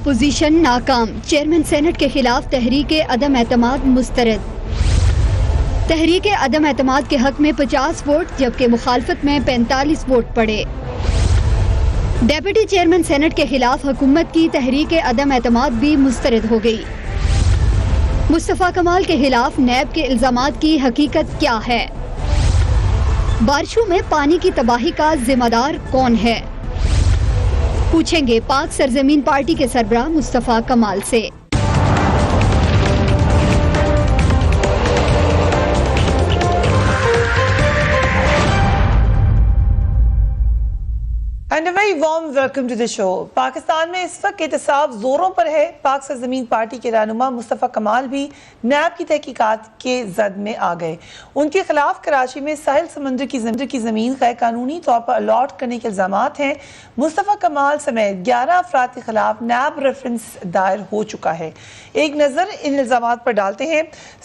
Opposition ناکام، chairman senate کے خلاف تحریک عدم اعتماد مسترد۔ تحریک عدم اعتماد کے حق میں 50 ووٹ جبکہ مخالفت میں 45 ووٹ پڑے۔ ڈیپٹی چیئرمین سینٹ کے خلاف حکومت کی تحریک عدم اعتماد بھی مسترد ہو گئی۔ مصطفیٰ کمال کے خلاف نیب کے الزامات کی حقیقت کیا ہے؟ بارشوں میں پانی کی تباہی کا ذمہ دار کون ہے؟ پوچھیں گے پاک سرزمین پارٹی کے سربراہ مصطفیٰ کمال سے۔ And a very warm welcome to the show. Pakistan میں اس وقت احتساب زوروں پر ہے۔ پاک سرزمین پارٹی کے رہنما مصطفیٰ کمال بھی نیب کی تحقیقات کے زد میں آ گئے۔ ان کے خلاف کراچی میں ساحل سمندر کی زمین غیر قانونی طور پر الاٹ کرنے کے الزامات ہیں۔ مصطفیٰ کمال سمیت 11 افراد کے خلاف نیب ریفرنس دائر ہو چکا ہے۔ ایک نظر ان الزامات پر ڈالتے ہیں۔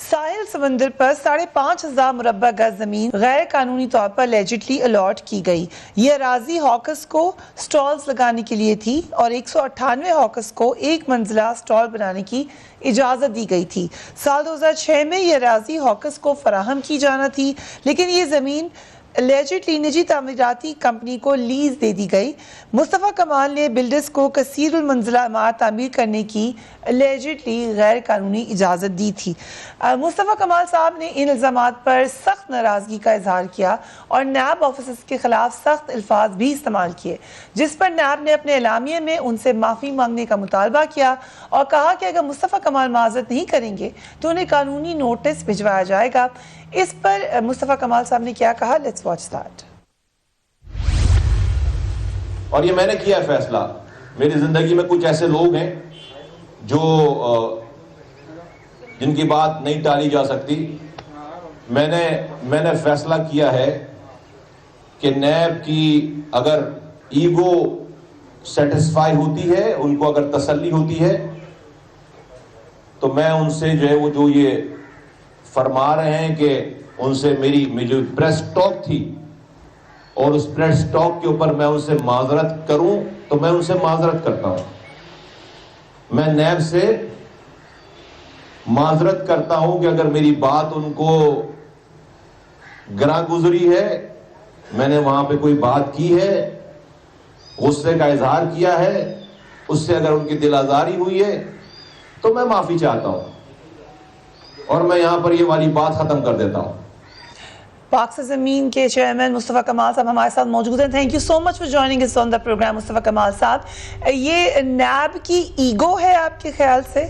ساحل سمندر پر 5,500 مربع گز زمین غیر قانونی طور پر لیجٹلی الاٹ کی گئی۔ یہ اراضی ہاکرز کو سٹالز لگانے کے لیے تھی اور 198 ہاکرز کو ایک منزلہ سٹال بنانے کی اجازت دی گئی تھی۔ سال 2006 میں یہ اراضی ہاکرز کو فراہم کی جانا تھی، لیکن یہ زمین لیجٹلی نجی تعمیراتی کمپنی کو لیز دے دی گئی۔ مصطفیٰ کمال نے بلڈرز کو کثیر المنزلہ عمارت تعمیر کرنے کی لیجٹلی غیر قانونی اجازت دی تھی۔ مصطفیٰ کمال صاحب نے ان الزامات پر سخت ناراضگی کا اظہار کیا اور نیب آفیسرز کے خلاف سخت الفاظ بھی استعمال کیے، جس پر نیب نے اپنے اعلامیے میں ان سے معافی مانگنے کا مطالبہ کیا اور کہا کہ اگر مصطفیٰ کمال معذرت نہیں کریں گے تو انہیں قانونی نوٹس بھجوایا جائے گا۔ اس پر مصطفیٰ کمال صاحب نے کیا کہا، لیٹس واچ دیٹ۔ اور یہ میں نے کیا فیصلہ، میری زندگی میں کچھ ایسے لوگ ہیں جو جن کی بات نہیں ٹالی جا سکتی۔ میں نے فیصلہ کیا ہے کہ نیب کی اگر ایگو سیٹسفائی ہوتی ہے، ان کو اگر تسلی ہوتی ہے، تو میں ان سے جو ہے وہ جو یہ فرما رہے ہیں کہ ان سے میری جو پریس ٹاک تھی اور اس پریس ٹاک کے اوپر میں ان سے معذرت کروں تو میں ان سے معذرت کرتا ہوں۔ میں نیب سے معذرت کرتا ہوں کہ اگر میری بات ان کو گراں گزری ہے، میں نے وہاں پہ کوئی بات کی ہے، غصے کا اظہار کیا ہے، اس سے اگر ان کی دل آزاری ہوئی ہے تو میں معافی چاہتا ہوں اور میں یہاں پر یہ والی بات ختم کر دیتا ہوں۔ پاک سرزمین کے چیئرمین مصطفیٰ کمال صاحب ہمارے ساتھ موجود ہیں۔ Thank you so much for joining us on the programme Mustafa Kamal sahab. یہ نیب کی ایگو ہے آپ کے خیال سے؟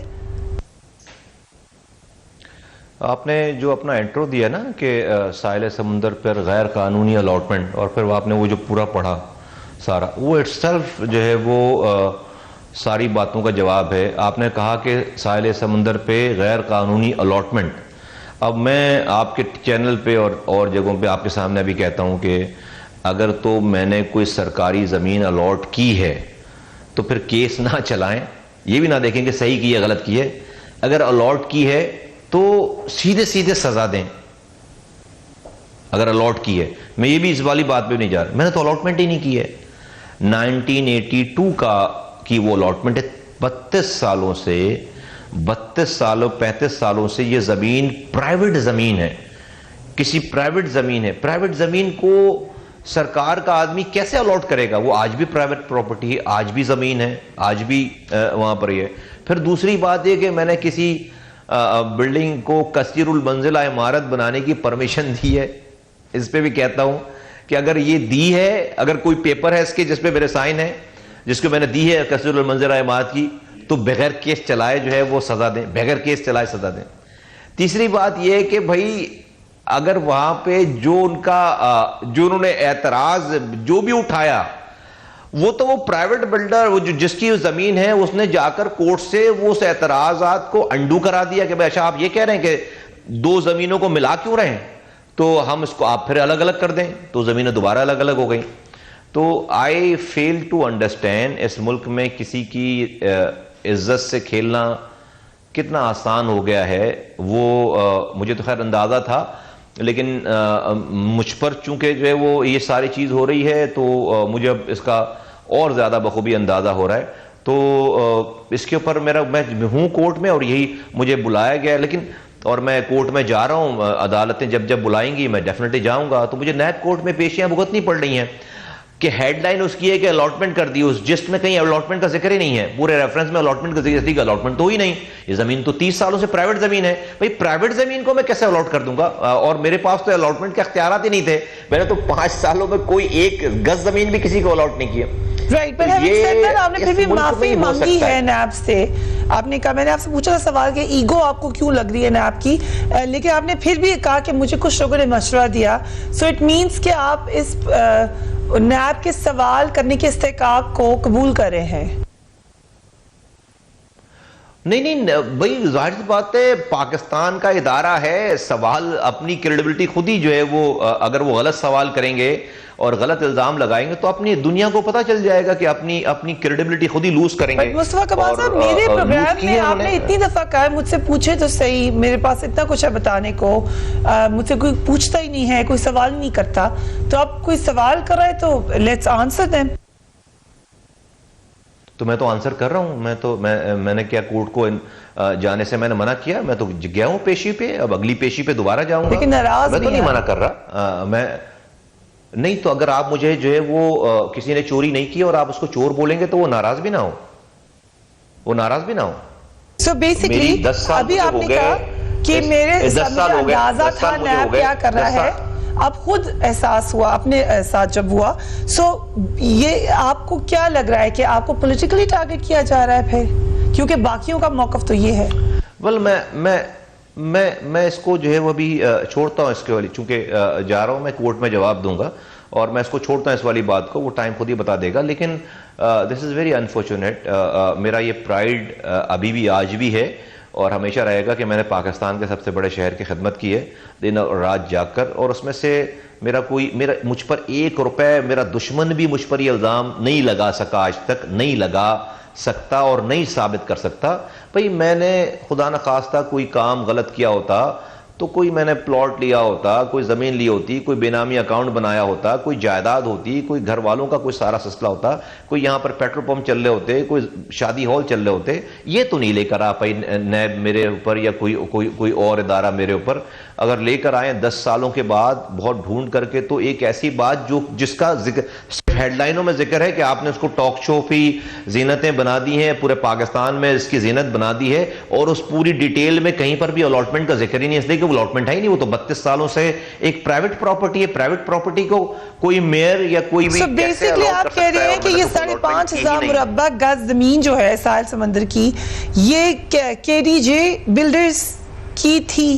آپ نے جو اپنا انٹرو دیا نا کہ ساحل سمندر پر غیر قانونی الاٹمنٹ، اور پھر آپ نے وہ جو پورا پڑھا سارا، وہ اٹ سیلف جو ہے وہ ساری باتوں کا جواب ہے۔ آپ نے کہا کہ ساحل سمندر پہ غیر قانونی الاٹمنٹ۔ اب میں آپ کے چینل پہ اور جگہوں پہ آپ کے سامنے ابھی کہتا ہوں کہ اگر تو میں نے کوئی سرکاری زمین الاٹ کی ہے تو پھر کیس نہ چلائیں، یہ بھی نہ دیکھیں کہ صحیح کی ہے غلط کی ہے۔ اگر الاٹ کی ہے تو سیدھے سزا دیں۔ اگر الاٹ کی ہے، میں یہ بھی اس والی بات پہ نہیں جا رہا، میں نے تو الاٹمنٹ ہی نہیں کی ہے۔ 1982 کی وہ الاٹمنٹ ہے۔ 35 سالوں سے یہ زمین پرائیویٹ زمین ہے، کسی پرائیویٹ زمین ہے۔ پرائیویٹ زمین کو سرکار کا آدمی کیسے الاٹ کرے گا؟ وہ آج بھی پرائیویٹ پراپرٹی ہے، آج بھی زمین ہے، آج بھی وہاں پر ہی ہے۔ پھر دوسری بات یہ کہ میں نے کسی بلڈنگ کو کثیر المنزلہ عمارت بنانے کی پرمیشن دی ہے، اس پہ بھی کہتا ہوں کہ اگر یہ دی ہے، اگر کوئی پیپر ہے اس کے جس پہ میرے سائن ہے، جس کو میں نے دی ہے کثیر المنزلہ عمارت کی، تو بغیر کیس چلائے جو ہے وہ سزا دیں، بغیر کیس چلائے سزا دیں۔ تیسری بات یہ ہے کہ بھائی اگر وہاں پہ جو انہوں نے اعتراض جو بھی اٹھایا، وہ تو وہ پرائیویٹ بلڈر، وہ جس کی زمین ہے، اس نے جا کر کورٹ سے وہ اس اعتراضات کو انڈو کرا دیا کہ بھائی اچھا آپ یہ کہہ رہے ہیں کہ 2 زمینوں کو ملا کیوں رہے ہیں، تو ہم اس کو آپ پھر الگ الگ کر دیں، تو زمینیں دوبارہ الگ الگ ہو گئیں۔ تو آئی فیل ٹو انڈرسٹینڈ اس ملک میں کسی کی عزت سے کھیلنا کتنا آسان ہو گیا ہے۔ وہ مجھے تو خیر اندازہ تھا، لیکن مجھ پر چونکہ جو ہے وہ یہ ساری چیز ہو رہی ہے تو مجھے اب اس کا اور زیادہ بخوبی اندازہ ہو رہا ہے۔ تو اس کے اوپر میں ہوں کورٹ میں اور یہی مجھے بلایا گیا ہے، لیکن اور میں کورٹ میں جا رہا ہوں، عدالتیں جب بلائیں گی میں ڈیفینیٹلی جاؤں گا. تو مجھے نیب کورٹ میں پیشیاں بھگتنی پڑ رہی ہیں کہ ہیڈ لائن اس کی ہے کہ الاٹمنٹ کر دی، اس جسٹ میں کہیں الاٹمنٹ کا ذکر ہی نہیں ہے، پورے ریفرنس میں الاٹمنٹ کا ذکر، الاٹمنٹ تو ہی نہیں. یہ زمین تو 30 سالوں سے پرائیویٹ زمین ہے، بھائی پرائیویٹ زمین کو میں کیسے الاٹ کر دوں گا؟ اور میرے پاس تو الاٹمنٹ کے اختیارات ہی نہیں تھے، میں نے تو 5 سالوں میں کوئی ایک گز زمین بھی کسی کو الاٹ نہیں کیا. رائٹ، پر آپ نے پھر بھی معافی مانگی ہے نیب سے. آپ نے کہا، میں نے آپ سے پوچھا تھا سوال کہ ایگو آپ کو کیوں لگ رہی ہے نیب کی، لیکن آپ نے پھر بھی کہا کہ مجھے کچھ لوگوں نے مشورہ دیا. سو اٹ مینس کہ آپ اس نیب کے سوال کرنے کے استحقاق کو قبول کر رہے ہیں. نہیں بھائی ظاہر سی بات ہے، پاکستان کا ادارہ ہے، سوال اپنی کریڈیبلٹی خود ہی جو ہے وہ اگر وہ غلط سوال کریں گے اور غلط الزام لگائیں گے تو اپنی دنیا کو پتہ چل جائے گا کہ اپنی کریڈیبلٹی خود ہی لوز کریں گے. مصطفیٰ کمال صاحب، میرے پروگرام میں آپ نے اتنی دفعہ کہا مجھ سے پوچھے تو صحیح، میرے پاس اتنا کچھ ہے بتانے کو، مجھ سے کوئی پوچھتا ہی نہیں ہے، کوئی سوال نہیں کرتا، تو آپ کوئی سوال کر رہے تو لیٹس آنسر دیم. تو میں تو آنسر کر رہا ہوں. میں نے کیا کورٹ کو جانے سے میں نے منع کیا؟ میں تو گیا ہوں پیشی پہ، اب اگلی پیشی پہ دوبارہ جاؤں گا. لیکن ناراض میں تو نہیں منع کر رہا. میں نہیں، تو اگر آپ مجھے جو ہے وہ کسی نے چوری نہیں کی اور آپ اس کو چور بولیں گے تو وہ ناراض بھی نہ ہو. سو بیسیکلی ابھی آپ نے کہا کہ میرے اندازہ تھا نیب کیا کر رہا ہے، اب خود احساس ہوا، اپنے ساتھ جب ہوا. سو یہ آپ کو کیا لگ رہا ہے کہ آپ کو پولیٹیکلی ٹارگٹ کیا جا رہا ہے پھر؟ کیونکہ باقیوں کا موقف تو یہ ہے. ویل میں اس کو جو ہے وہ بھی چھوڑتا ہوں اس کے والی، چونکہ جا رہا ہوں میں کورٹ میں جواب دوں گا اور میں اس کو چھوڑتا ہوں اس والی بات کو، وہ ٹائم خود ہی بتا دے گا. لیکن دس از ویری انفارچونیٹ. میرا یہ پرائیڈ ابھی بھی آج بھی ہے اور ہمیشہ رہے گا کہ میں نے پاکستان کے سب سے بڑے شہر کی خدمت کی ہے دن اور رات جاگ کر، اور اس میں سے مجھ پر 1 روپے میرا دشمن بھی مجھ پر یہ الزام نہیں لگا سکا، آج تک نہیں لگا سکتا اور نہیں ثابت کر سکتا. بھئی میں نے خدا نخواستہ کوئی کام غلط کیا ہوتا تو کوئی میں نے پلاٹ لیا ہوتا، کوئی زمین لی ہوتی، کوئی بے نامی اکاؤنٹ بنایا ہوتا، کوئی جائیداد ہوتی، کوئی گھر والوں کا کوئی سارا سلسلہ ہوتا، کوئی یہاں پر پیٹرول پمپ چل رہے ہوتے، کوئی شادی ہال چل رہے ہوتے. یہ تو نہیں لے کر آ پائی نیب میرے اوپر یا کوئی اور ادارہ میرے اوپر. اگر لے کر آئیں 10 سالوں کے بعد بہت ڈھونڈ کر کے، تو ایک ایسی بات جس کا ذکر ہیڈ لائنوں میں ذکر ہے کہ آپ نے اس کو ٹاک شو کی زینتیں بنا دی ہیں، پورے پاکستان میں اس کی زینت بنا دی ہے، اور اس پوری ڈیٹیل میں کہیں پر بھی الاٹمنٹ کا ذکر ہی نہیں، اس لیے کہ وہ الاٹمنٹ ہے ہی نہیں، وہ تو 32 سالوں سے ایک پرائیویٹ پراپرٹی ہے. پرائیوٹ پراپرٹی کو کوئی میئر یا کوئی بھی بیسیکلی آپ کہہ رہے ہیں کہ یہ 5,500 مربع گز زمین جو ہے ساحل سمندر کی، یہ کے ڈی جے بلڈرز کی تھی،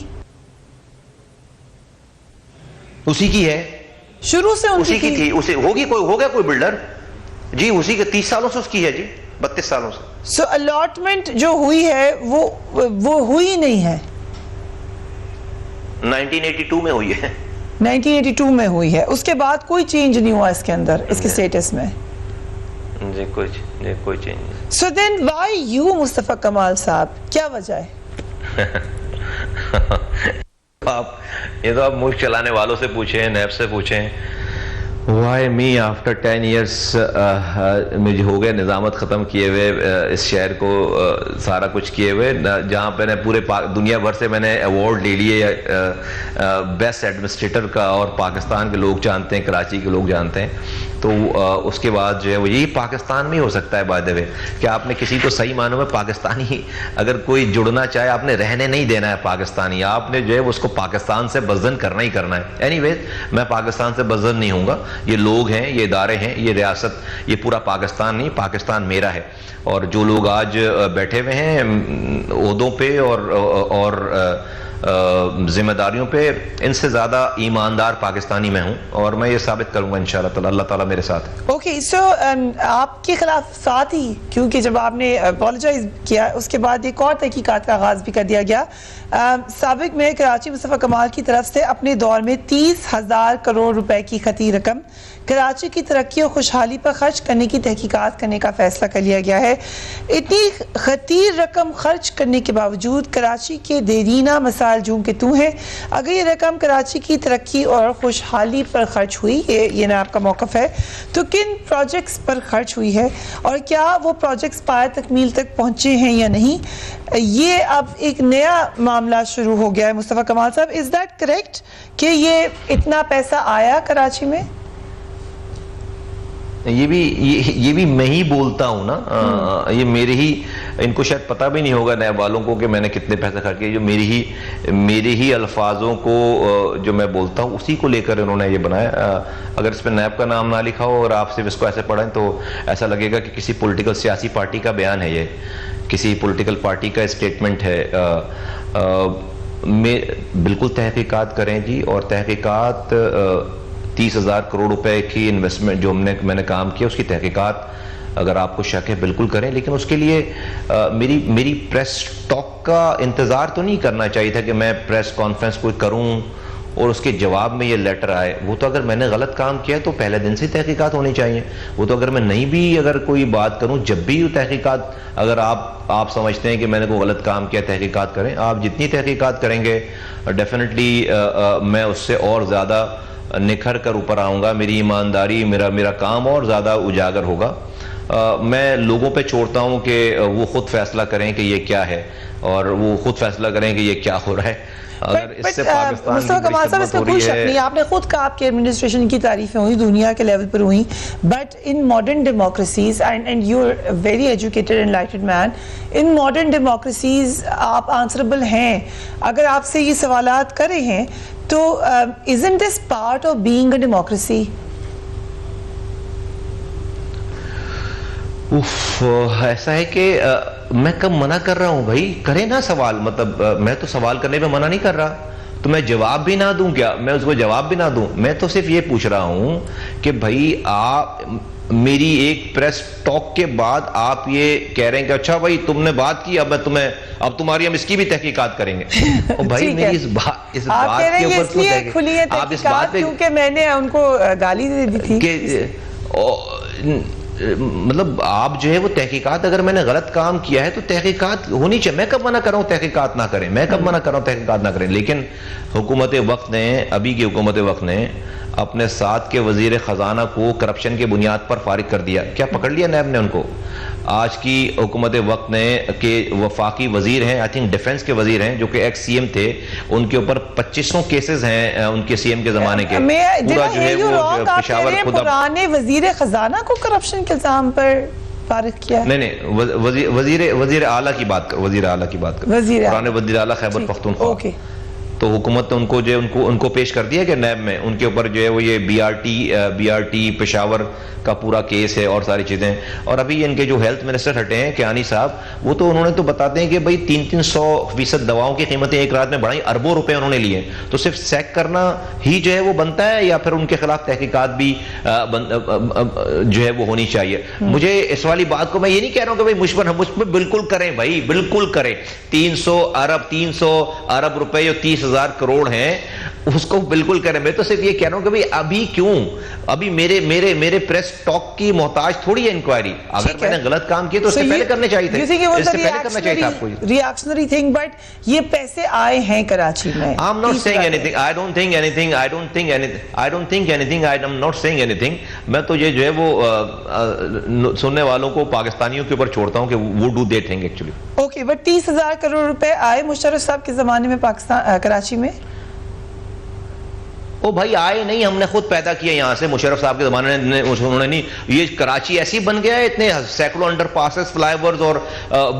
اسی کی ہے، شروع سے اسی کی تھی، اسے ہو گیا کوئی بلڈر جی، اسی کے 30 سالوں سے اس کی ہے جی، 32 سالوں سے. سو الاٹمنٹ جو ہوئی ہے وہ ہوئی نہیں ہے، 1982 میں ہوئی ہے. 1982 میں ہوئی ہے، اس کے بعد کوئی چینج نہیں ہوا اس کے اندر، اس کے سٹیٹس میں جی کوئی چینج نہیں. سو دین وائی یو مصطفیٰ کمال صاحب، کیا وجہ ہے؟ یہ تو آپ ملک چلانے والوں سے پوچھیں، نیب سے پوچھیں. وائی می آفٹر 10 ایئرس مجھے ہو گئے نظامت ختم کیے ہوئے، اس شہر کو سارا کچھ کیے ہوئے، جہاں پہ نے پورے دنیا بھر سے میں نے ایوارڈ لے لیے بیسٹ ایڈمنسٹریٹر کا، اور پاکستان کے لوگ جانتے ہیں، کراچی کے لوگ جانتے ہیں. تو اس کے بعد جو ہے وہ یہی پاکستان میں ہی ہو سکتا ہے. بائی دا وے کہ آپ نے کسی کو صحیح معنوں میں پاکستانی اگر کوئی جڑنا چاہے، آپ نے رہنے نہیں دینا ہے پاکستانی، آپ نے جو ہے اس کو پاکستان سے بزدن کرنا ہی کرنا ہے. اینی ویز میں پاکستان سے بزدن نہیں ہوں گا. یہ لوگ ہیں، یہ ادارے ہیں، یہ ریاست، یہ پورا پاکستان نہیں، پاکستان میرا ہے. اور جو لوگ آج بیٹھے ہوئے ہیں عہدوں پہ اور ذمہ داریوں پہ، ان سے زیادہ ایماندار پاکستانی میں ہوں، اور میں یہ ثابت کروں گا انشاءاللہ تعالی. اللہ تعالیٰ میرے ساتھ ہے. اوکے، سو آپ کے خلاف ساتھ ہی، کیونکہ جب آپ نے اپولوجائز کیا اس کے بعد ایک اور تحقیقات کا آغاز بھی کر دیا گیا. سابق میئر کراچی مصطفیٰ کمال کی طرف سے اپنے دور میں 30,000 کروڑ روپے کی خطی رقم کراچی کی ترقی اور خوشحالی پر خرچ کرنے کی تحقیقات کرنے کا فیصلہ کر لیا گیا ہے. اتنی خطیر رقم خرچ کرنے کے باوجود کراچی کے دیرینہ مسائل خیال جوں کہ تو ہے. اگر یہ رقم کراچی کی ترقی اور خوشحالی پر خرچ ہوئی, یہ نیب کا موقف ہے, تو کن پروجیکٹس پر خرچ ہوئی ہے اور کیا وہ پروجیکٹس پایہ تکمیل تک پہنچے ہیں یا نہیں؟ یہ اب ایک نیا معاملہ شروع ہو گیا ہے. مصطفیٰ کمال صاحب, از دیٹ کریکٹ کہ یہ اتنا پیسہ آیا کراچی میں؟ یہ بھی میں ہی بولتا ہوں نا, یہ میرے ہی, ان کو شاید پتہ بھی نہیں ہوگا نیب والوں کو کہ میں نے کتنے پیسے خرچ کیے. جو میرے ہی الفاظوں کو جو میں بولتا ہوں اسی کو لے کر انہوں نے یہ بنایا. اگر اس پہ نیب کا نام نہ لکھا ہو اور آپ صرف اس کو ایسے پڑھیں تو ایسا لگے گا کہ کسی پولیٹیکل سیاسی پارٹی کا بیان ہے, یہ کسی پولیٹیکل پارٹی کا اسٹیٹمنٹ ہے. بالکل تحقیقات کریں جی, اور تحقیقات 30,000 کروڑ روپے کی انویسٹمنٹ جو میں نے کام کیا, اس کی تحقیقات اگر آپ کو شک ہے بالکل کریں. لیکن اس کے لیے میری پریس ٹاک کا انتظار تو نہیں کرنا چاہیے تھا کہ میں پریس کانفرنس کوئی کروں اور اس کے جواب میں یہ لیٹر آئے. وہ تو اگر میں نے غلط کام کیا تو پہلے دن سے تحقیقات ہونی چاہیے. وہ تو اگر میں نہیں بھی اگر کوئی بات کروں, جب بھی تحقیقات, اگر آپ سمجھتے ہیں کہ میں نے کوئی غلط کام کیا, تحقیقات کریں. آپ جتنی تحقیقات کریں گے ڈیفینیٹلی میں اس سے اور زیادہ نکھر کر اوپر آؤں گا. میری ایمانداری, میرا کام اور زیادہ اجاگر ہوگا. میں لوگوں پہ چھوڑتا ہوں کہ وہ خود فیصلہ کریں کہ یہ کیا ہے, اور وہ خود فیصلہ کریں کہ یہ کیا ہو رہا ہے. مصطفیٰ کمال صاحب, اس میں کوئی شک نہیں, آپ نے خود کہا آپ کی ایڈمنسٹریشن کی تعریفیں ہوئی, دنیا کے لیول پر ہوئی, but in modern democracies, and you are very educated and enlightened man, in modern democracies آپ آنسربل ہیں. اگر آپ سے یہ سوالات کرے ہیں تو isn't this part of being a democracy? ایسا ہے کہ میں کب منع کر رہا ہوں بھائی, کریں نا سوال. مطلب میں تو سوال کرنے پہ منع نہیں کر رہا, تو میں جواب بھی نہ دوں کیا؟ میں اس کو جواب بھی نہ دوں. میں تو صرف یہ پوچھ رہا ہوں کہ بھائی آپ میری ایک پریس ٹاک کے بعد آپ یہ کہہ رہے ہیں کہ اچھا بھائی تم نے بات کی, اب تمہاری ہم اس کی بھی تحقیقات کریں گے. بھائی میری اس بات کے اوپر آپ اس بات پہ, کیونکہ میں نے ان کو گالی دے دی تھی کہ مطلب آپ جو ہے وہ تحقیقات, اگر میں نے غلط کام کیا ہے تو تحقیقات ہونی چاہیے. میں کب منع کر رہا ہوں تحقیقات نہ کریں, میں کب منع کر رہا ہوں تحقیقات نہ کریں. لیکن حکومت وقت نے, ابھی کی حکومت وقت نے اپنے ساتھ کے وزیر خزانہ کو کرپشن کے بنیاد پر فارغ کر دیا. کیا پکڑ لیا نیب نے ان کو؟ آج کی حکومت وقت نے کہ وفاقی وزیر ہیں, آئی تھنک ڈیفنس کے وزیر ہیں, جو کہ ایکس سی ایم تھے, ان کے اوپر 2500 کیسز ہیں ان کے سی ایم کے زمانے کے. پورا جو ہے وہ پشاور خود پرانے وزیر خزانہ کو کرپشن کے الزام پر فارغ کیا. نہیں, وزیر اعلیٰ کی بات کر, وزیر اعلیٰ کی بات کر, پرانے وزیر اعلیٰ خیبر پختونخوا. تو حکومت نے ان کو جو ان کو پیش کر دیا کہ نیب میں ان کے اوپر جو ہے وہ یہ بی آر ٹی پشاور کا پورا کیس ہے اور ساری چیزیں. اور ابھی ان کے جو ہیلتھ منسٹر ہٹے ہیں کیانی صاحب, وہ تو انہوں نے تو بتاتے ہیں کہ بھائی 300% دواؤں کی قیمتیں ایک رات میں بڑھائی, اربوں روپے انہوں نے لیے. تو صرف سیک کرنا ہی جو ہے وہ بنتا ہے, یا پھر ان کے خلاف تحقیقات بھی جو ہے وہ ہونی چاہیے؟ مجھے اس والی بات کو میں یہ نہیں کہہ رہا ہوں کہ بھائی مجھ پر بالکل کریں, بھائی بالکل کریں. 300 ارب روپے جو 30,000 کروڑ ہیں اس کو بالکل کریں. میں تو صرف یہ کہہ رہا ہوں کہ بھئی ابھی کیوں, ابھی میرے پریس ٹاک کی محتاج تھوڑی ہے انکوائری. اگر میں نے غلط کام کیا تو اس سے پہلے کرنے چاہیے تھے, اس سے پہلے کرنا چاہیے تھا آپ کو. ریاکشنری تھنگ, بٹ یہ پیسے آئے ہیں کراچی میں. I'm not saying anything, I don't think anything, I don't think anything, I am not saying anything. میں تو یہ جو ہے وہ سننے والوں کو, پاکستانیوں کے اوپر چھوڑتا ہوں کہ وہ do they think actually. Okay, but 30,000 crore روپے آئے مشرف صاحب کے زمانے میں پاکستان کراچی میں؟ او بھائی آئے نہیں, ہم نے خود پیدا کیا یہاں سے. مشرف صاحب کے زمانے میں انہوں نے نہیں, یہ کراچی ایسی بن گیا ہے, اتنے سینکڑوں انڈر پاسز, فلائی اوورز اور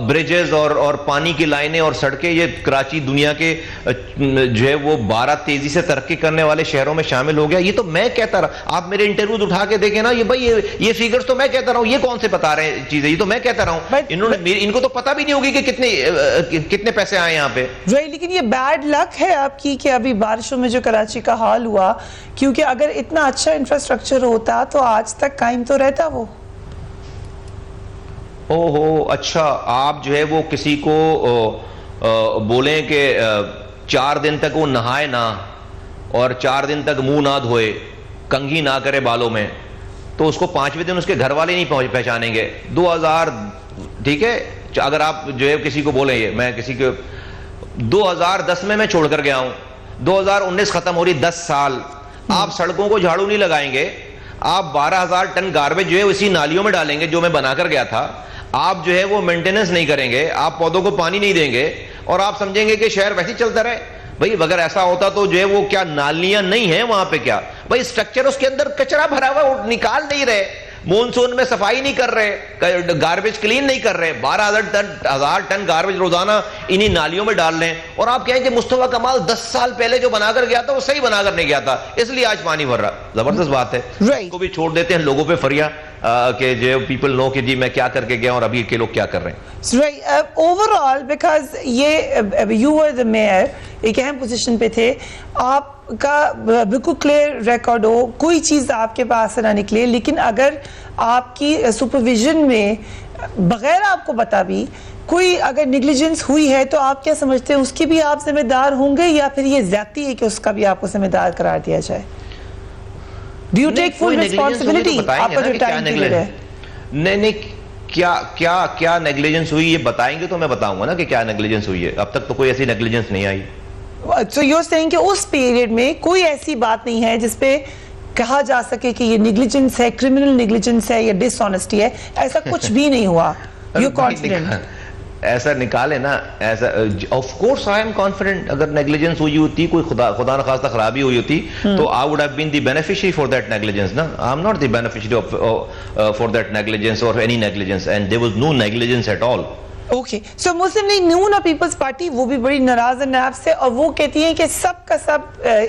بریجز اور پانی کی لائنیں اور سڑکیں. یہ کراچی دنیا کے جو ہے وہ 12 تیزی سے ترقی کرنے والے شہروں میں شامل ہو گیا. یہ تو میں کہتا رہا, آپ میرے انٹرویوز اٹھا کے دیکھیں نا, یہ بھائی یہ فیگرز تو میں کہتا رہا ہوں, یہ کون سے بتا رہے ہیں چیزیں, یہ تو میں کہتا رہا ہوں. ان کو تو پتہ بھی نہیں ہوگی کہ کتنے پیسے آئے یہاں پہ. لیکن یہ بیڈ لک ہے آپ کی کہ ابھی بارشوں میں جو کراچی کا حال ہوا, کیونکہ اگر اتنا اچھا انفراسٹرکچر ہوتا تو آج تک قائم تو رہتا وہ. اچھا, آپ جو ہے وہ کسی کو بولیں کہ 4 دن تک وہ نہائے نہ اور 4 دن تک منہ نہ دھوئے, کنگھی نہ کرے بالوں میں, تو اس کو 5ویں دن اس کے گھر والے نہیں پہچانیں گے. 2000 ٹھیک ہے, اگر آپ جو ہے کسی کو بولیں, یہ میں کسی کو 2010 میں چھوڑ کر گیا ہوں, 2019 ختم ہو رہی, 10 سال آپ سڑکوں کو جھاڑو نہیں لگائیں گے, آپ 12,000 ٹن گاربیج جو ہے اسی نالیوں میں ڈالیں گے جو میں بنا کر گیا تھا, آپ جو ہے وہ مینٹیننس نہیں کریں گے, آپ پودوں کو پانی نہیں دیں گے, اور آپ سمجھیں گے کہ شہر ویسے ہی چلتا رہے. بھائی اگر ایسا ہوتا تو جو ہے وہ کیا نالیاں نہیں ہیں وہاں پہ, کیا بھائی اسٹرکچر اس کے اندر کچرا بھرا ہوا ہے, نکال نہیں رہے, مونسون میں صفائی نہیں کر رہے, گاربیج کلین نہیں کر رہے, 12,000 ٹن گاربیج روزانہ انہی نالیوں میں ڈال لیں, اور آپ کہیں کہ مصطفیٰ کمال 10 سال پہلے جو بنا کر گیا تھا وہ صحیح بنا کر نہیں گیا تھا اس لیے آج پانی بھر رہا. زبردست بات ہے. کو بھی چھوڑ دیتے ہیں لوگوں پہ فریا کہ جو پیپل نو کہ جی میں کیا کر کے گیا اور ابھی کے لوگ کیا کر رہے ہیں. اوورآل بیکاز یہ یو ور دا میئر, ایک اہم پوزیشن پہ تھے, آپ کا بالکل کلیئر ریکارڈ ہو, کوئی چیز آپ کے پاس نہ نکلے, لیکن اگر آپ کی سپرویژن میں بغیر آپ کو بتا بھی کوئی اگر نیگلیجنس ہوئی ہے تو آپ کیا سمجھتے ہیں اس کی بھی آپ ذمہ دار ہوں گے, یا پھر یہ زیادتی ہے کہ اس کا بھی آپ کو ذمہ دار قرار دیا جائے؟ Do you take full responsibility? آپ کا جو ٹائم پیریڈ ہے. نہیں کیا نیگلیجنس ہوئی یہ بتائیں گے تو میں بتاؤں گا نا کہ کیا نیگلیجنس ہوئی ہے. اب تک تو کوئی ایسی نیگلیجنس نہیں آئی. So you're saying کہ اس پیریڈ میں کوئی ایسی بات نہیں ہے جس پہ کہا جا سکے کہ یہ نیگلیجنس ہے, کرمنل نیگلیجنس ہے یا ڈس آنیسٹی ہے, ایسا کچھ بھی نہیں ہوا. You're confident? ایسا نکالے نا, ایسا of course I am confident. اگر نیگلیجنس ہوئی ہوتی, کوئی خدا نخواستہ خرابی ہوئی ہوتی تو I would have been the beneficiary for that negligence. No, I am not the beneficiary for that negligence or any negligence, and there was no negligence at all. Okay, so Muslim League Noon اور پیپلز پارٹی وہ بھی بڑی ناراض ہے NAB سے, اور وہ کہتی ہیں کہ سب کا سب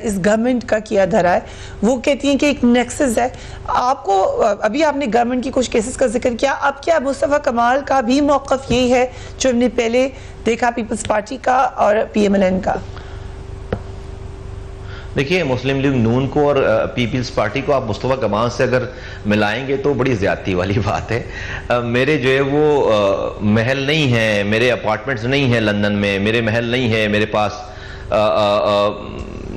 اس گورنمنٹ کا کیا دھرا ہے. وہ کہتی ہیں کہ ایک نیکسس ہے. آپ کو ابھی آپ نے گورنمنٹ کی کچھ کیسز کا ذکر کیا, اب کیا مصطفیٰ کمال کا بھی موقف یہی ہے جو ہم نے پہلے دیکھا پیپلز پارٹی کا اور PMLN کا؟ دیکھیے مسلم لیگ نون کو اور پیپلز پارٹی کو آپ مصطفیٰ کمال سے اگر ملائیں گے تو بڑی زیادتی والی بات ہے. میرے جو ہے وہ محل نہیں ہیں, میرے اپارٹمنٹس نہیں ہیں لندن میں, میرے محل نہیں ہے, میرے پاس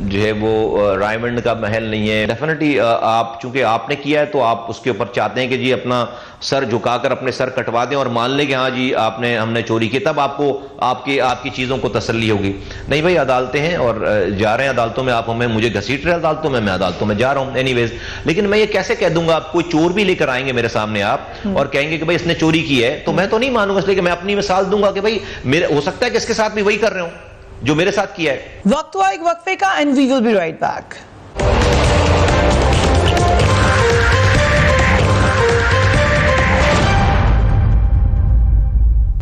جو ہے وہ رائمنڈ کا محل نہیں ہے. ڈیفینیٹلی آپ چونکہ آپ نے کیا ہے تو آپ اس کے اوپر چاہتے ہیں کہ جی اپنا سر جھکا کر اپنے سر کٹوا دیں اور مان لیں کہ ہاں جی ہم نے چوری کی, تب آپ کو آپ کی چیزوں کو تسلی ہوگی. نہیں بھائی, عدالتیں ہیں اور جا رہے ہیں عدالتوں میں, آپ مجھے گھسیٹ رہے عدالتوں میں عدالتوں میں جا رہا ہوں اینی ویز. لیکن میں یہ کیسے کہہ دوں گا, آپ کوئی چور بھی لے کر آئیں گے میرے سامنے آپ اور کہیں گے کہ بھائی اس نے چوری کی ہے, تو میں تو نہیں مانوں گا, اس لیے کہ میں اپنی مثال دوں گا کہ بھائی ہو سکتا ہے کہ اس کے ساتھ بھی وہی کر رہے ہوں جو میرے ساتھ کیا ہے. وقت ہوا ایک وقفے کا, and we will be right back.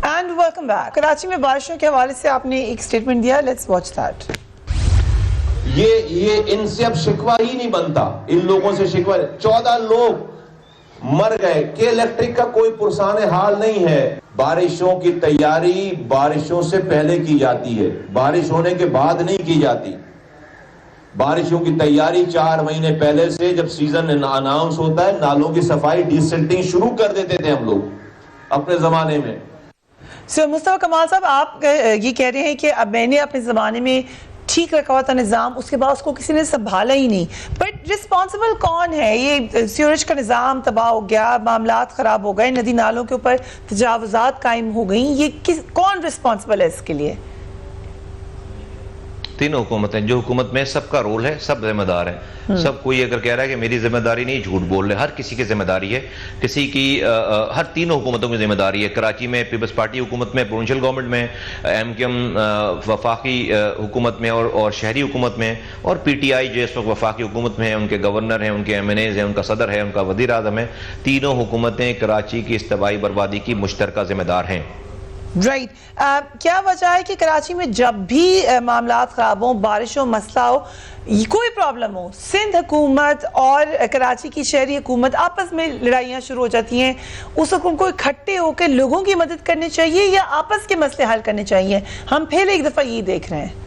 And welcome back. Karachi میں بارشوں کے حوالے سے آپ نے ایک سٹیٹمنٹ دیا, لیٹس واچ دیٹ. یہ ان سے اب شکوہ ہی نہیں بنتا, ان لوگوں سے شکوہ. 14 لوگ مر گئے کہ الیکٹرک کا کوئی پرسان حال نہیں ہے. بارشوں کی تیاری بارشوں سے پہلے کی جاتی ہے, بارش ہونے کے بعد نہیں کی جاتی. بارشوں کی تیاری 4 مہینے پہلے سے, جب سیزن اناؤنس ہوتا ہے, نالوں کی صفائی ڈیسنٹنگ شروع کر دیتے تھے ہم لوگ اپنے زمانے میں. مصطفیٰ کمال صاحب, آپ یہ کہہ رہے ہیں کہ اب میں نے اپنے زمانے میں ٹھیک رکھا ہوا تھا نظام, اس کے بعد اس کو کسی نے سنبھالا ہی نہیں. بٹ رسپانسبل کون ہے؟ یہ سیوریج کا نظام تباہ ہو گیا, معاملات خراب ہو گئے, ندی نالوں کے اوپر تجاوزات قائم ہو گئیں, یہ کون رسپانسبل ہے اس کے لیے؟ تینوں حکومتیں, جو حکومت میں سب کا رول ہے, سب ذمہ دار ہیں. سب کوئی اگر کہہ رہا ہے کہ میری ذمہ داری نہیں, جھوٹ بول رہے. ہر کسی کی ذمہ داری ہے, کسی کی ہر تینوں حکومتوں کی ذمہ داری ہے. کراچی میں پیپلز پارٹی حکومت میں, پروونشل گورنمنٹ میں, MQM وفاقی حکومت میں اور شہری حکومت میں, اور PTI جو اس وقت وفاقی حکومت میں ہے, ان کے گورنر ہیں, ان کے MNAs ہیں, ان کا صدر ہے, ان کا وزیر اعظم ہے. تینوں حکومتیں کراچی کی اس تباہی بربادی کی مشترکہ ذمہ دار ہیں. رائٹ. کیا وجہ ہے کہ کراچی میں جب بھی معاملات خراب ہوں, بارش ہو, مسئلہ ہو, کوئی پرابلم ہو, سندھ حکومت اور کراچی کی شہری حکومت آپس میں لڑائیاں شروع ہو جاتی ہیں, اس وقت ان کو اکٹھے ہو کے لوگوں کی مدد کرنی چاہیے یا آپس کے مسئلے حل کرنے چاہیے؟ ہم پھر ایک دفعہ یہ دیکھ رہے ہیں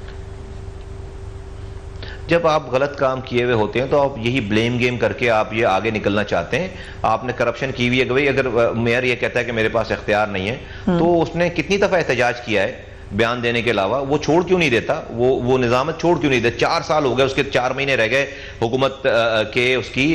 جب آپ غلط کام کیے ہوئے ہوتے ہیں تو آپ یہی بلیم گیم کر کے آپ یہ آگے نکلنا چاہتے ہیں. آپ نے کرپشن کی ہوئی ہے کہ بھائی اگر میئر یہ کہتا ہے کہ میرے پاس اختیار نہیں ہے, تو اس نے کتنی دفعہ احتجاج کیا ہے بیان دینے کے علاوہ؟ وہ چھوڑ کیوں نہیں دیتا, وہ نظامت چھوڑ کیوں نہیں دیتا؟ 4 سال ہو گئے, اس کے 4 مہینے رہ گئے حکومت کے اس کی,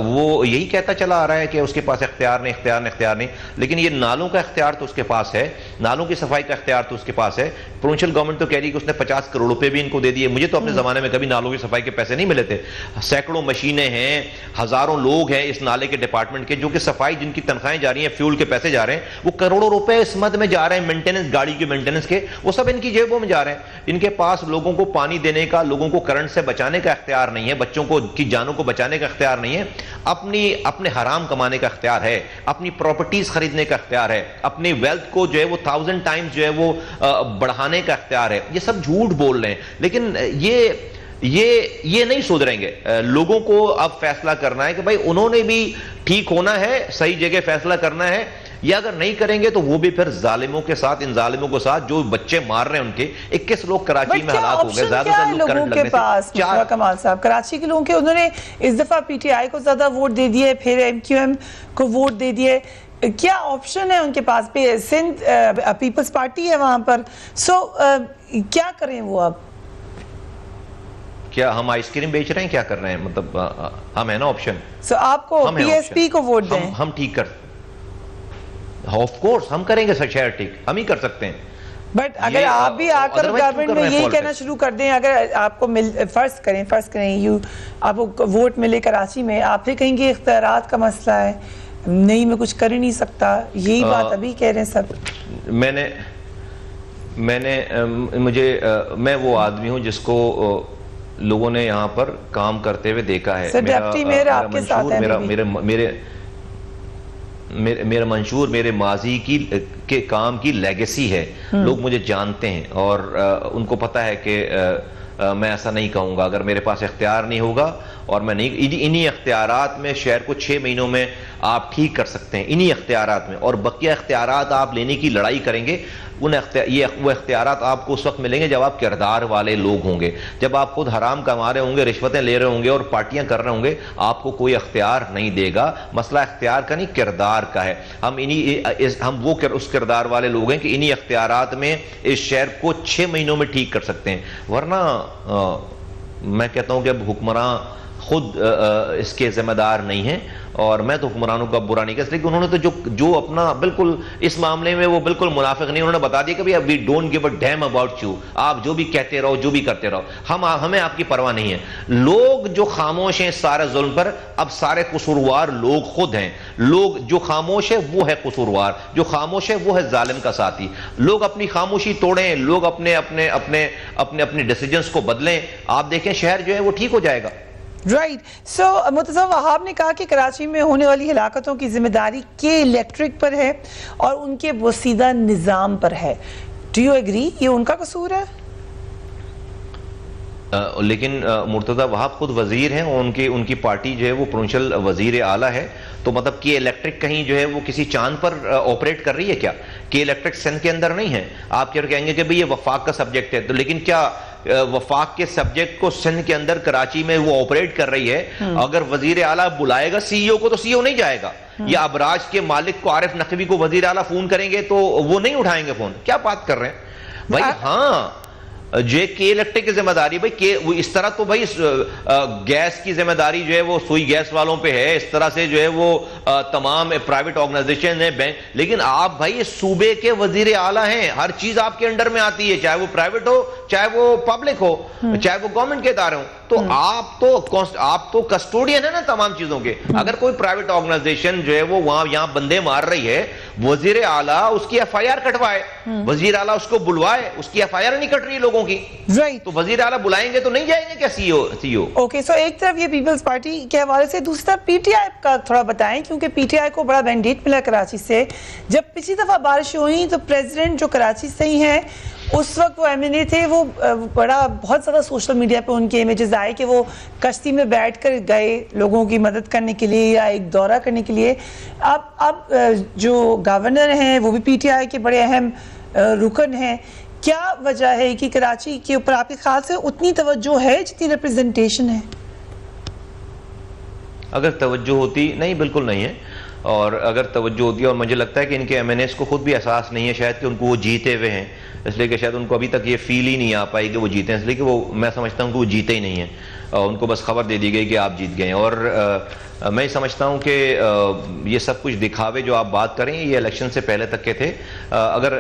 وہ یہی کہتا چلا آ رہا ہے کہ اس کے پاس اختیار نہیں. لیکن یہ نالوں کا اختیار تو اس کے پاس ہے, نالوں کی صفائی کا اختیار تو اس کے پاس ہے. پروونشل گورنمنٹ تو کہہ رہی ہے کہ اس نے 50 کروڑ روپے بھی ان کو دے دیے. مجھے تو اپنے زمانے میں کبھی نالوں کی صفائی کے پیسے نہیں ملے تھے. سینکڑوں مشینیں ہیں, ہزاروں لوگ ہیں اس نالے کے ڈپارٹمنٹ کے جو کہ صفائی, جن کی تنخواہیں جا رہی ہیں, فیول کے پیسے جا رہے ہیں, وہ کروڑوں روپے اس مد میں جا رہے ہیں مینٹیننس, گاڑی کی مینٹیننس کے, وہ سب ان کی جیبوں میں جا رہے ہیں. ان کے پاس لوگوں کو پانی دینے کا, لوگوں کو کرنٹ سے بچانے کا اختیار نہیں ہے, بچوں کو کی جانوں کو بچانے کا اختیار نہیں ہے. اپنے حرام کمانے کا اختیار ہے, اپنی پراپرٹیز خریدنے کا اختیار ہے, اپنی ویلتھ کو جو ہے وہ 1000 ٹائمز جو ہے وہ بڑھانے کا اختیار ہے. یہ سب جھوٹ بول رہے ہیں, لیکن یہ نہیں سدھریں گے. لوگوں کو اب فیصلہ کرنا ہے کہ بھائی انہوں نے بھی ٹھیک ہونا ہے, صحیح جگہ فیصلہ کرنا ہے, یا اگر نہیں کریں گے تو وہ بھی پھر ظالموں کے ساتھ, ان ظالموں کے ساتھ جو بچے مار رہے ہیں ان کے 21 لوگ کراچی میں ہلاک ہو گئے. زیادہ تر لوگ کرنٹ لگنے سے. کمال صاحب, کراچی کے لوگوں کے, انہوں نے اس دفعہ پی ٹی آئی کو زیادہ ووٹ دے دیے, پھر ایم کیو ایم کو ووٹ دے دیے. کیا آپشن ہے ان کے پاس؟ سندھ پیپلز پارٹی ہے وہاں پر, سو کیا کریں وہ اب؟ کیا ہم آئس کریم بیچ رہے ہیں, کیا کر رہے ہیں, مطلب ہم ہے نا آپشن. سو آپ کو پی ایس پی کو ووٹ دیں؟ ہم ٹھیک کر, آف کورس ہم کریں گے شہر ٹھیک, ہم ہی کر سکتے ہیں. بٹ اگر آپ بھی آ کر گورنمنٹ میں یہی کہنا شروع کر دیں, اگر آپ کو فرض کریں آپ کو ووٹ ملے کراچی میں, آپ پھر کہیں گے اختیارات کا مسئلہ ہے, نہیں میں کچھ کر ہی نہیں سکتا, یہی بات ابھی کہہ رہے ہیں سب. میں وہ آدمی ہوں جس کو لوگوں نے یہاں پر کام کرتے ہوئے دیکھا ہے. میرا منشور میرے ماضی کے کام کی لیگیسی ہے. لوگ مجھے جانتے ہیں اور ان کو پتا ہے کہ میں ایسا نہیں کہوں گا اگر میرے پاس اختیار نہیں ہوگا, اور میں نہیں, انہی اختیارات میں شہر کو 6 مہینوں میں آپ ٹھیک کر سکتے ہیں, انہی اختیارات میں. اور بقیہ اختیارات آپ لینے کی لڑائی کریں گے, وہ اختیارات آپ کو اس وقت ملیں گے جب آپ کردار والے لوگ ہوں گے, جب آپ خود حرام کما رہے ہوں گے, رشوتیں لے رہے ہوں گے اور پارٹیاں کر رہے ہوں گے. آپ کو کوئی اختیار نہیں دے گا. مسئلہ اختیار کا نہیں, کردار کا ہے. ہم وہ اس کردار والے لوگ ہیں کہ انہی اختیارات میں اس شہر کو 6 مہینوں میں ٹھیک کر سکتے ہیں. ورنہ میں کہتا ہوں کہ اب حکمراں خود اس کے ذمہ دار نہیں ہیں, اور میں تو حکمرانوں کا برا نہیں کہتا, لیکن انہوں نے تو جو اپنا بالکل اس معاملے میں وہ بالکل منافق نہیں, انہوں نے بتا دیا کہ we don't give a damn about you, آپ جو بھی کہتے رہو, جو بھی کرتے رہو, ہمیں آپ کی پرواہ نہیں ہے. لوگ جو خاموش ہیں سارے ظلم پر, اب سارے قصوروار لوگ خود ہیں. لوگ جو خاموش ہے وہ ہے قصوروار, جو خاموش ہے وہ ہے ظالم کا ساتھی. لوگ اپنی خاموشی توڑیں, لوگ اپنے ڈیسیجنز کو بدلیں, آپ دیکھیں شہر جو ہے وہ ٹھیک ہو جائے گا. رائٹ. سو مرتضیٰ وہاب نے کہا کہ کراچی میں ہونے والی ہلاکتوں کی ذمہ داری کے الیکٹرک پر ہے اور ان کے بوسیدہ نظام پر ہے. ڈو یو ایگری یہ ان کا قصور ہے؟ لیکن مرتضیٰ وہاب خود وزیر ہیں, اور ان کی پارٹی جو ہے وہ پروونشل وزیر اعلیٰ ہے, تو مطلب کہ الیکٹرک کہیں جو ہے وہ کسی چاند پر آپریٹ کر رہی ہے کیا؟ کہ الیکٹرک سندھ کے اندر نہیں ہے. آپ کیا کہیں گے کہ بھئی یہ وفاق کا سبجیکٹ ہے, تو لیکن کیا وفاق کے سبجیکٹ کو سندھ کے اندر کراچی میں وہ آپریٹ کر رہی ہے؟ اگر وزیر اعلیٰ بلائے گا سی ای او کو تو سی ای او نہیں جائے گا, یا ابراج کے مالک کو عارف نقوی کو وزیر اعلیٰ فون کریں گے تو وہ نہیں اٹھائیں گے فون. کیا بات کر رہے ہیں بھائی؟ ہاں جو کے الیکٹرک کی ذمہ داری, بھائی اس طرح تو بھائی گیس کی ذمہ داری جو ہے وہ سوئی گیس والوں پہ ہے, اس طرح سے جو ہے وہ تمام پرائیویٹ آرگنائزیشن ہیں, بینک, لیکن آپ بھائی صوبے کے وزیر اعلیٰ ہیں, ہر چیز آپ کے انڈر میں آتی ہے, چاہے وہ پرائیویٹ ہو, چاہے وہ پبلک ہو, چاہے وہ گورنمنٹ کے ادارے ہوں. تو آپ تو کسٹوڈین ہے نا تمام چیزوں کے. اگر کوئی پرائیویٹ آرگنائزیشن جو ہے وہ وہاں یہاں بندے مار رہی ہے, وزیر اعلیٰ اس کی ایف آئی آر کٹوائے, وزیر اعلیٰ اس کو بلوائے, اس کی ایف آئی آر نہیں کٹ رہی لوگوں کی, تو وزیر اعلیٰ بلائیں گے تو نہیں جائیں گے کیا سی او؟ اوکے, سو ایک طرف یہ پیپلز پارٹی کے حوالے سے, دوسرا پی ٹی آئی کا تھوڑا بتائیں, کیونکہ پی ٹی آئی کو بڑا مینڈیٹ ملا کراچی سے. جب پچھلی دفعہ بارش ہوئی تو پریزیڈنٹ جو کراچی سے ہی ہیں, اس وقت وہ ایم این اے تھے, وہ بہت زیادہ سوشل میڈیا پہ ان کے امیجز آئے کہ وہ کشتی میں بیٹھ کر گئے لوگوں کی مدد کرنے کے لیے یا ایک دورہ کرنے کے لیے. اب جو گورنر ہیں وہ بھی پی ٹی آئی کے بڑے اہم رکن ہیں. کیا وجہ ہے کہ کراچی کے اوپر آپ کے خیال سے اتنی توجہ ہے جتنی ریپرزنٹیشن ہے؟ اگر توجہ ہوتی, نہیں بالکل نہیں ہے, اور اگر توجہ ہوتی ہے, اور مجھے لگتا ہے کہ ان کے ایم این ایس کو خود بھی احساس نہیں ہے شاید کہ ان کو وہ جیتے ہوئے ہیں, اس لیے کہ شاید ان کو ابھی تک یہ فیل ہی نہیں آ پائی کہ وہ جیتے ہیں, اس لیے کہ وہ, میں سمجھتا ہوں کہ وہ جیتے ہی نہیں ہیں, ان کو بس خبر دے دی گئی کہ آپ جیت گئے ہیں. اور میں سمجھتا ہوں کہ یہ سب کچھ دکھاوے جو آپ بات کریں یہ الیکشن سے پہلے تک کے تھے. اگر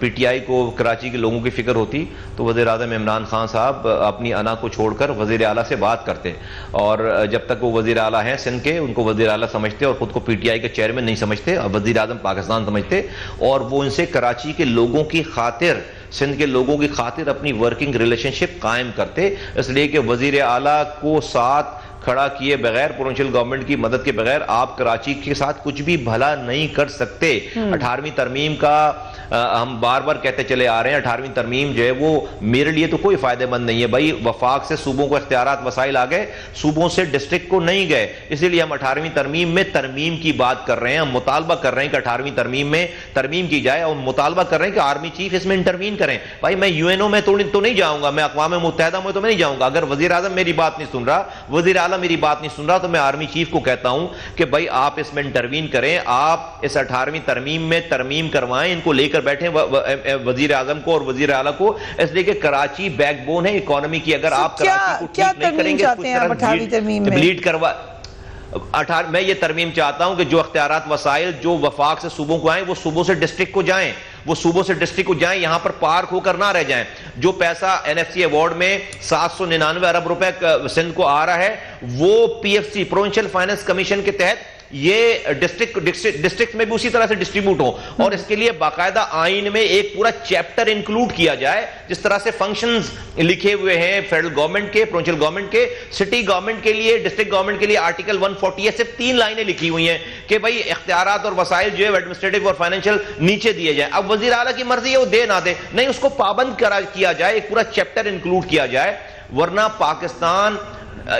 پی ٹی آئی کو کراچی کے لوگوں کی فکر ہوتی تو وزیر اعظم عمران خان صاحب اپنی انا کو چھوڑ کر وزیر اعلیٰ سے بات کرتے, اور جب تک وہ وزیر اعلیٰ ہیں سندھ کے ان کو وزیر اعلیٰ سمجھتے اور خود کو پی ٹی آئی کے چیئرمین نہیں سمجھتے, وزیر اعظم پاکستان سمجھتے, اور وہ ان سے کراچی کے لوگوں کی خاطر, سندھ کے لوگوں کی خاطر اپنی ورکنگ ریلیشن شپ قائم کرتے. اس لیے کہ وزیر اعلیٰ کو ساتھ کھڑا کیے بغیر, پروونشل گورنمنٹ کی مدد کے بغیر آپ کراچی کے ساتھ کچھ بھی بھلا نہیں کر سکتے. 18ویں ترمیم کا ہم بار بار کہتے چلے آ رہے ہیں, 18ویں ترمیم جو ہے وہ میرے لیے تو کوئی فائدہ مند نہیں ہے. بھائی وفاق سے صوبوں کو اختیارات وسائل آ گئے, صوبوں سے ڈسٹرکٹ کو نہیں گئے, اسی لیے ہم 18ویں ترمیم میں ترمیم کی بات کر رہے ہیں. ہم مطالبہ کر رہے ہیں کہ 18ویں ترمیم میں ترمیم کی جائے, اور مطالبہ کر رہے ہیں کہ آرمی چیف اس میں انٹروین کریں. بھائی میں یو این او میں تو نہیں جاؤں گا, میں اقوام متحدہ میں تو میں نہیں جاؤں گا. اگر وزیر اعظم میری بات نہیں سن رہا, وزیر اعلیٰ میری بات نہیں سن رہا, تو میں آرمی چیف کو کہتا ہوں کہ بھائی آپ اس میں انٹروین کریں, آپ اس 18ویں ترمیم میں ترمیم کروائیں, ان کو لے کر بیٹھیں وزیر اعظم کو اور وزیر اعلیٰ کو, اس لیے کہ کراچی بیک بون ہے اکانومی کی. اگر آپ کراچی کو ٹھیک نہیں کریں گے, بلیڈ کروا, میں یہ ترمیم چاہتا ہوں کہ جو اختیارات وسائل جو وفاق سے صوبوں کو آئیں وہ صوبوں سے ڈسٹرکٹ کو جائیں, وہ صوبوں سے ڈسٹرکٹ کو جائیں, یہاں پر پارک ہو کر نہ رہ جائیں. جو پیسہ این ایف سی ایوارڈ میں 799 ارب روپے سندھ کو آ رہا ہے, وہ P F C provincial finance commission کے تحت یہ ڈسٹرکٹ میں بھی اسی طرح سے ڈسٹریبیوٹ ہو, اور اس کے لیے باقاعدہ آئین میں ایک پورا چیپٹر انکلوڈ کیا جائے. جس طرح سے فنکشنز لکھے ہوئے ہیں فیڈرل گورنمنٹ کے, پروونشل گورنمنٹ کے, سٹی گورنمنٹ کے لیے, ڈسٹرکٹ گورنمنٹ کے لیے آرٹیکل 140 صرف 3 لائنیں لکھی ہوئی ہیں کہ بھائی اختیارات اور وسائل جو ہے ایڈمنسٹریٹو اور فائنینشیل نیچے دیے جائیں. اب وزیر اعلیٰ کی مرضی ہے وہ دے نہ دے, نہیں, اس کو پابند کیا جائے, ایک پورا چیپٹر انکلوڈ کیا جائے, ورنہ پاکستان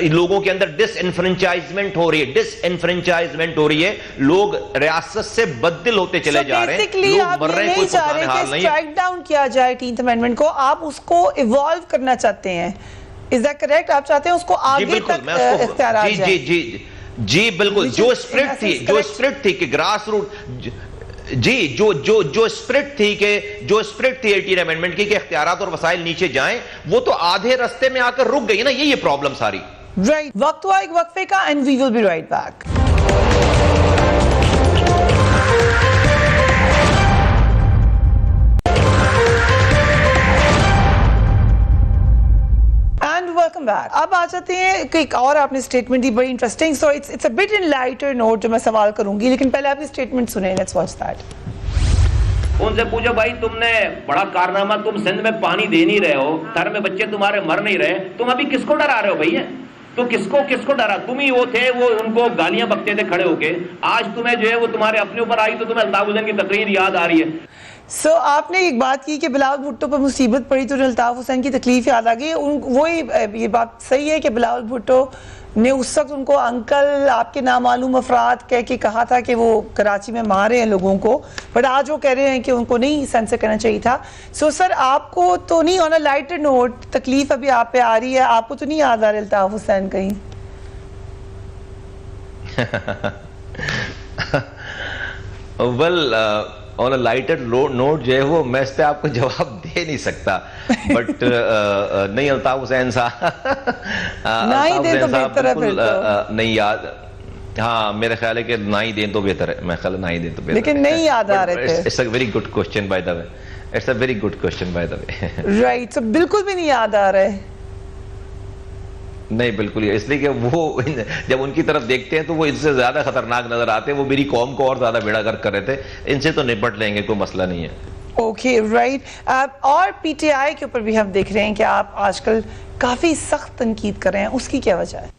لوگوں کے اندر ڈس انفرنچائزمنٹ ہو رہی ہے, لوگ ریاست سے بددل ہوتے چلے جا رہے ہیں, لوگ مر رہے ہیں, کوئی پرسان حال نہیں ہے. اسٹرائک ڈاؤن کیا جائے 18th امینڈمنٹ کو, آپ اس کو ایوالو کرنا چاہتے ہیں, از دیٹ کریکٹ؟ آپ چاہتے ہیں اس کو آگے تک اختیارات جائیں؟ جی بالکل, جو اسپرٹ تھی کہ گراس روٹ, جی جو اسپرٹ تھی 18 امینڈمنٹ کی کہ اختیارات اور وسائل نیچے جائیں, وہ تو آدھے رستے میں آ کر رک گئی نا. یہ پرابلم ساری. رائٹ, وقت ہوا ایک وقفے کا, and we will be right back. Welcome back. اب آ جاتے ہیں کہ ایک اور آپ نے اسٹیٹمنٹ دی, بڑی interesting, so it's a bit in lighter note جو میں سوال کروں گی, لیکن پہلے آپ کی اسٹیٹمنٹ سنیں. Let's watch that. ان سے پوچھو بھائی تم نے بڑا کارنامہ, تم سندھ میں پانی دے نہیں رہے ہو, تھر میں بچے تمہارے مر نہیں رہے, تم ابھی کس کو ڈرا رہے ہو بھائی؟ تو کس کو ڈرا؟ تم ہی وہ تھے, وہ ان کو گالیاں بکتے تھے کھڑے ہو کے. آج تمہیں جو ہے وہ تمہارے اپنے اوپر آئی تو تمہیں الطاف حسین کی تقریر یاد آ رہی ہے. سو آپ نے ایک بات کی کہ بلاول بھٹو پر مصیبت پڑی تو الطاف حسین کی تکلیف یاد آ گئی. وہی یہ بات صحیح ہے کہ بلاول بھٹو نے اس وقت ان کو انکل, آپ کے نامعلوم افراد کہہ کے کہا تھا کہ وہ کراچی میں مارے ہیں لوگوں کو, بٹ آج وہ کہہ رہے ہیں کہ ان کو نہیں سینسر کرنا چاہیے تھا. سو سر آپ کو تو نہیں, آن اے لائٹر نوٹ, تکلیف ابھی آپ پہ آ رہی ہے, آپ کو تو نہیں یاد آ رہا الطاف حسین کہیں؟ Well on a lighter note جو ہے وہ میں اس پہ آپ کو جواب دے نہیں سکتا, بٹ نہیں, الطاف حسین صاحب بالکل نہیں یاد. ہاں میرے خیال ہے کہ نہ ہی دیں تو بہتر ہے, میں خیال نہ ہی دیں تو بہتر ہے, لیکن نہیں یاد آ رہے تھے. It's a very good question by the way, it's a very good question by the way. Right, so بالکل بھی نہیں یاد آ رہے. نہیں بالکل ہی, اس لیے کہ وہ جب ان کی طرف دیکھتے ہیں تو وہ ان سے زیادہ خطرناک نظر آتے ہیں. وہ میری قوم کو اور زیادہ بیڑا گرک کر رہے تھے, ان سے تو نپٹ لیں گے, کوئی مسئلہ نہیں ہے. Okay right. اور پی ٹی آئی کے اوپر بھی ہم دیکھ رہے ہیں کہ آپ آج کل کافی سخت تنقید کر رہے ہیں, اس کی کیا وجہ ہے؟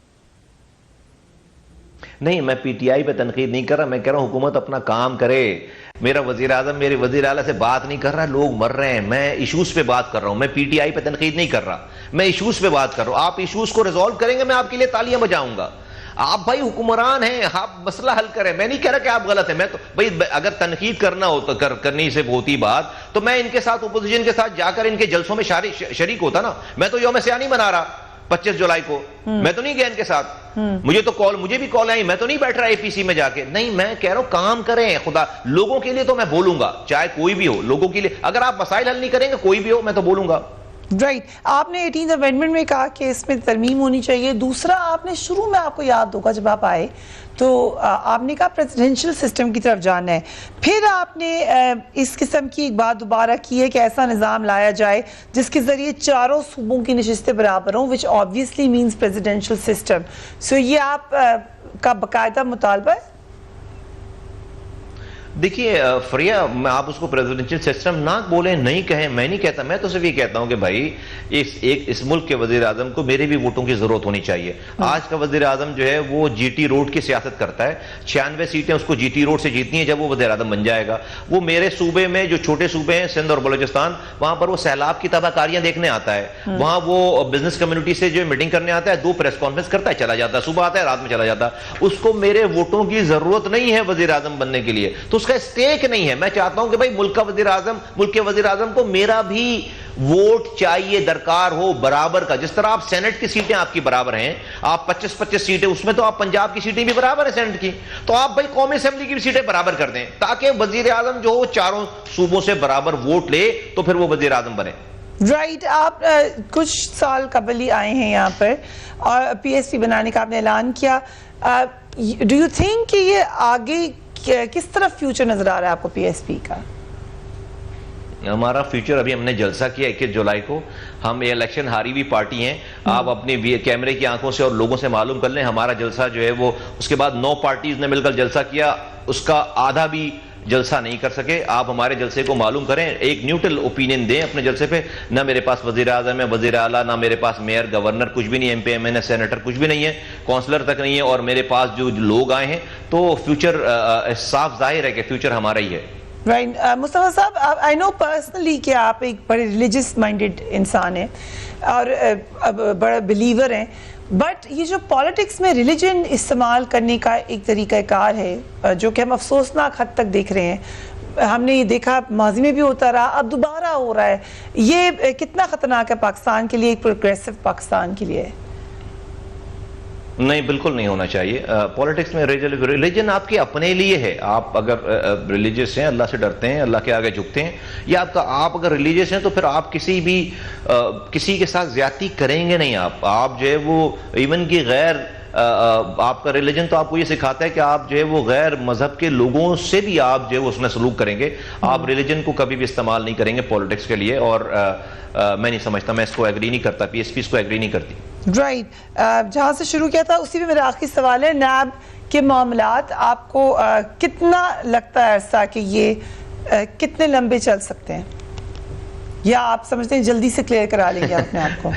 نہیں, میں پی ٹی آئی پہ تنقید نہیں کر رہا, میں کہہ رہا ہوں حکومت اپنا کام کرے. میرا وزیر اعظم میرے وزیر اعلیٰ سے بات نہیں کر رہا, لوگ مر رہے ہیں, میں ایشوز پہ بات کر رہا ہوں. میں پی ٹی آئی پہ تنقید نہیں کر رہا, میں ایشوز پہ بات کر رہا ہوں. آپ ایشوز کو ریزالو کریں گے, میں آپ کے لیے تالیاں بجاؤں گا. آپ بھائی حکمران ہیں, آپ مسئلہ حل کریں. میں نہیں کہہ رہا کہ آپ غلط ہیں, میں تو بھائی اگر تنقید کرنا ہوتا, کرنی سے ہوتی بات, تو میں ان کے ساتھ اپوزیشن کے ساتھ جا کر ان کے جلسوں میں شریک ہوتا نا. میں تو یوم سیاہ نہیں منا رہا 25 جولائی کو, میں تو نہیں گیا ان کے ساتھ. مجھے بھی کال آئی, میں تو نہیں بیٹھ رہا اے پی سی میں جا کے. نہیں, میں کہہ رہا ہوں کام کریں. خدا لوگوں کے لیے تو میں بولوں گا, چاہے کوئی بھی ہو, لوگوں کے لیے. اگر آپ مسائل حل نہیں کریں گے, کوئی بھی ہو, میں تو بولوں گا. رائٹ. آپ نے 18th امینڈمنٹ میں کہا کہ اس میں ترمیم ہونی چاہیے. دوسرا, آپ نے شروع میں, آپ کو یاد ہوگا جب آپ آئے تو آپ نے کہا پریزیڈنشل سسٹم کی طرف جانا ہے. پھر آپ نے اس قسم کی ایک بات دوبارہ کی ہے کہ ایسا نظام لایا جائے جس کے ذریعے چاروں صوبوں کی نشستیں برابر ہوں, which obviously means presidential system. So یہ آپ کا باقاعدہ مطالبہ ہے؟ دیکھیے فریا, میں آپ اس کو پریزیڈنشل سسٹم نہ بولیں, نہیں کہیں, میں نہیں کہتا. میں تو صرف یہ کہتا ہوں کہ بھائی اس ملک کے وزیر اعظم کو میرے بھی ووٹوں کی ضرورت ہونی چاہیے. آج کا وزیر اعظم جو ہے وہ جی ٹی روڈ کی سیاست کرتا ہے. 96 سیٹیں اس کو جی ٹی روڈ سے جیتنی ہیں جب وہ وزیر اعظم بن جائے گا. وہ میرے صوبے میں جو چھوٹے صوبے ہیں سندھ اور بلوچستان, وہاں پر وہ سیلاب کی تباہ کاریاں دیکھنے آتا ہے. وہاں وہ بزنس کمیونٹی سے جو میٹنگ کرنے آتا ہے, 2 پریس کانفرنس کرتا ہے, چلا جاتا ہے, صبح آتا ہے, رات میں چلا جاتا ہے. اس کو میرے ووٹوں کی ضرورت نہیں ہے وزیر اعظم بننے کے لیے, تو اس کا اسٹیک نہیں ہے. میں چاہتا ہوں کہ بھائی ملک کے وزیر اعظم کو میرا بھی ووٹ چاہیے, درکار ہو برابر کا. جس طرح آپ سینٹ کی سیٹیں آپ کی برابر ہیں, آپ 25 سیٹیں, اس میں تو آپ پنجاب کی سیٹیں بھی برابر ہیں سینٹ کی, تو آپ بھائی قومی اسمبلی کی بھی سیٹیں برابر کر دیں تاکہ وزیر اعظم جو چاروں صوبوں سے برابر ووٹ لے تو پھر وہ وزیر اعظم بنے. رائٹ. آپ کچھ سال قبل ہی آئے ہیں یہاں پر اور پی ایس پی بنانے کا آپ نے اعلان کیا. ڈو یو تھنک کہ یہ آگے کس طرف فیوچر نظر آ رہا ہے آپ کو پی ایس پی کا؟ ہمارا فیوچر, ابھی ہم نے جلسہ کیا 21 جولائی کو. ہم یہ الیکشن ہاری ہوئی پارٹی ہیں, آپ اپنی کیمرے کی آنکھوں سے اور لوگوں سے معلوم کر لیں. ہمارا جلسہ جو ہے وہ, اس کے بعد 9 پارٹیز نے مل کر جلسہ کیا, اس کا آدھا بھی جلسہ نہیں کر سکے. آپ ہمارے جلسے کو معلوم کریں, ایک نیوٹرل اوپینین دیں اپنے جلسے پہ. نہ میرے پاس وزیر اعظم ہے, وزیر اعلیٰ, نہ میرے پاس میئر, گورنر, کچھ بھی نہیں ہے, ایم پی, ایم این اے, سینیٹر, کچھ بھی نہیں ہے, کونسلر تک نہیں ہے. اور میرے پاس جو لوگ آئے ہیں, تو فیوچر صاف ظاہر ہے کہ فیوچر ہمارا ہی ہے. رائٹ. مصطفیٰ صاحب, آئی نو پرسنلی کہ آپ ایک بڑے ریلیجس مائنڈیڈ انسان ہیں اور بڑا بلیور ہیں, بٹ یہ جو پالیٹکس میں ریلیجن استعمال کرنے کا ایک طریقہ کار ہے جو کہ ہم افسوسناک حد تک دیکھ رہے ہیں, ہم نے یہ دیکھا ماضی میں بھی ہوتا رہا, اب دوبارہ ہو رہا ہے, یہ کتنا خطرناک ہے پاکستان کے لیے, ایک پروگریسو پاکستان کے لیے؟ نہیں, بالکل نہیں ہونا چاہیے. پولیٹکس میں ریلیجن آپ کے اپنے لیے ہے. آپ اگر ریلیجیس ہیں, اللہ سے ڈرتے ہیں, اللہ کے آگے جھکتے ہیں, یا آپ اگر ریلیجیس ہیں تو پھر آپ کسی کے ساتھ زیادتی کریں گے نہیں. آپ جو ہے وہ ایون کی غیر, آپ کا ریلیجن تو آپ کو یہ سکھاتا ہے کہ آپ جو ہے وہ غیر مذہب کے لوگوں سے بھی آپ جو ہے وہ اس میں سلوک کریں گے. آپ ریلیجن کو کبھی بھی استعمال نہیں کریں گے پولیٹکس کے لیے, اور میں نہیں سمجھتا, میں اس کو ایگری نہیں کرتا, پی ایس پی اس کو ایگری نہیں کرتی. رائٹ. جہاں سے شروع کیا تھا اسی پہ میرا آخری سوال ہے, نیب کے معاملات آپ کو کتنا لگتا ہے عرصہ کہ یہ کتنے لمبے چل سکتے ہیں, یا آپ سمجھتے ہیں جلدی سے کلیئر کرا لیں گے اپنے آپ کو؟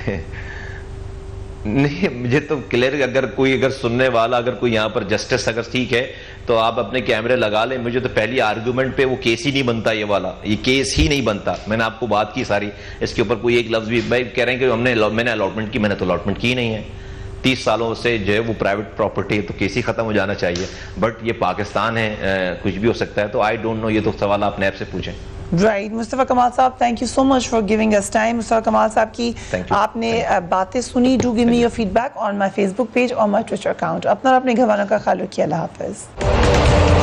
نہیں, مجھے تو کلیئر, اگر سننے والا, اگر کوئی یہاں پر جسٹس اگر ٹھیک ہے تو آپ اپنے کیمرے لگا لیں. مجھے تو پہلی آرگومنٹ پہ وہ کیس ہی نہیں بنتا, یہ کیس ہی نہیں بنتا. میں نے آپ کو بات کی ساری, اس کے اوپر کوئی ایک لفظ بھی, بھائی کہہ رہے ہیں کہ میں نے الاٹمنٹ کی, میں نے تو الاٹمنٹ کی نہیں ہے. 30 سالوں سے جو ہے وہ پرائیویٹ پراپرٹی ہے, تو کیس ہی ختم ہو جانا چاہیے. بٹ یہ پاکستان ہے, کچھ بھی ہو سکتا ہے, تو آئی ڈونٹ نو, یہ تو سوال آپ نیب سے پوچھیں. Right. Mustafa Kamal sahab, thank you so much for giving us time. Mustafa Kamal sahab کی آپ نے باتیں سنی. Do give me your feedback on my Facebook page اور مائی ٹویٹر اکاؤنٹ. اپنا اور اپنے گھر والوں کا خیال رکھیے. اللہ حافظ.